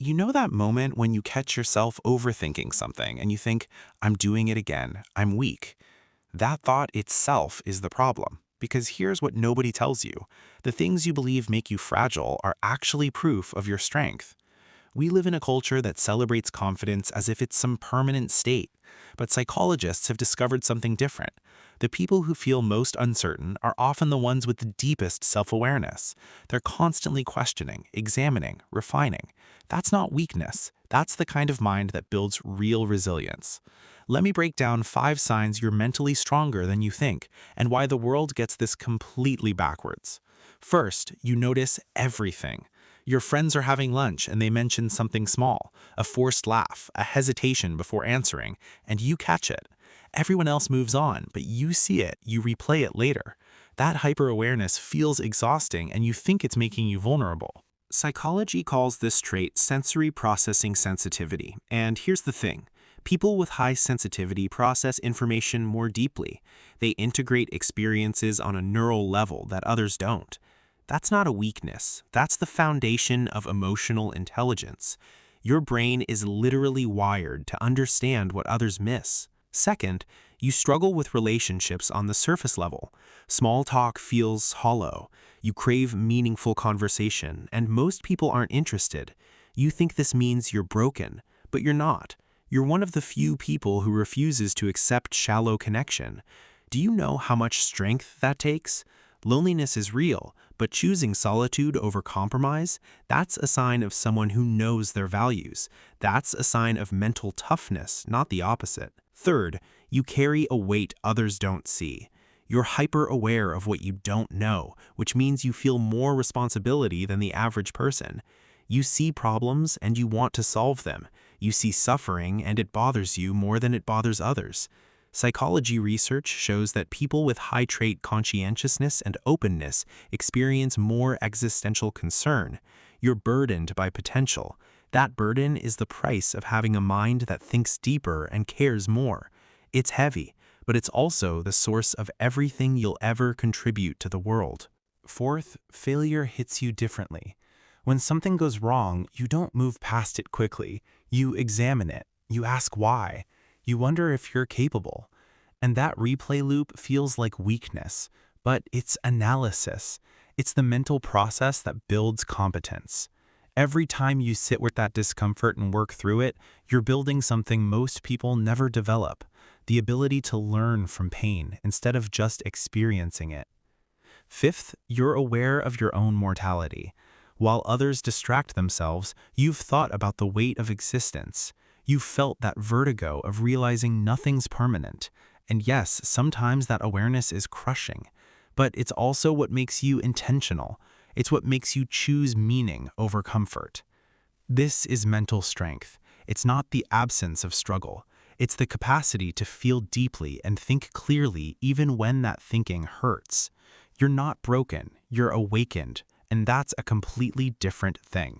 You know that moment when you catch yourself overthinking something and you think, I'm doing it again, I'm weak. That thought itself is the problem. Because here's what nobody tells you. The things you believe make you fragile are actually proof of your strength. We live in a culture that celebrates confidence as if it's some permanent state. But psychologists have discovered something different. The people who feel most uncertain are often the ones with the deepest self-awareness. They're constantly questioning, examining, refining. That's not weakness. That's the kind of mind that builds real resilience. Let me break down 5 signs you're mentally stronger than you think, and why the world gets this completely backwards. First, you notice everything. Your friends are having lunch and they mention something small, a forced laugh, a hesitation before answering, and you catch it. Everyone else moves on, but you see it, you replay it later. That hyper-awareness feels exhausting and you think it's making you vulnerable. Psychology calls this trait sensory processing sensitivity, and here's the thing. People with high sensitivity process information more deeply. They integrate experiences on a neural level that others don't. That's not a weakness. That's the foundation of emotional intelligence. Your brain is literally wired to understand what others miss. Second, you struggle with relationships on the surface level. Small talk feels hollow. You crave meaningful conversation, and most people aren't interested. You think this means you're broken, but you're not. You're one of the few people who refuses to accept shallow connection. Do you know how much strength that takes? Loneliness is real, but choosing solitude over compromise, that's a sign of someone who knows their values. That's a sign of mental toughness, not the opposite. Third, you carry a weight others don't see. You're hyper-aware of what you don't know, which means you feel more responsibility than the average person. You see problems and you want to solve them. You see suffering and it bothers you more than it bothers others. Psychology research shows that people with high trait conscientiousness and openness experience more existential concern. You're burdened by potential. That burden is the price of having a mind that thinks deeper and cares more. It's heavy, but it's also the source of everything you'll ever contribute to the world. Fourth, failure hits you differently. When something goes wrong, you don't move past it quickly. You examine it. You ask why. You wonder if you're capable. And that replay loop feels like weakness, but it's analysis. It's the mental process that builds competence. Every time you sit with that discomfort and work through it, you're building something most people never develop, the ability to learn from pain instead of just experiencing it. Fifth, you're aware of your own mortality. While others distract themselves, you've thought about the weight of existence. You've felt that vertigo of realizing nothing's permanent. And yes, sometimes that awareness is crushing. But it's also what makes you intentional. It's what makes you choose meaning over comfort. This is mental strength. It's not the absence of struggle. It's the capacity to feel deeply and think clearly even when that thinking hurts. You're not broken, you're awakened, and that's a completely different thing.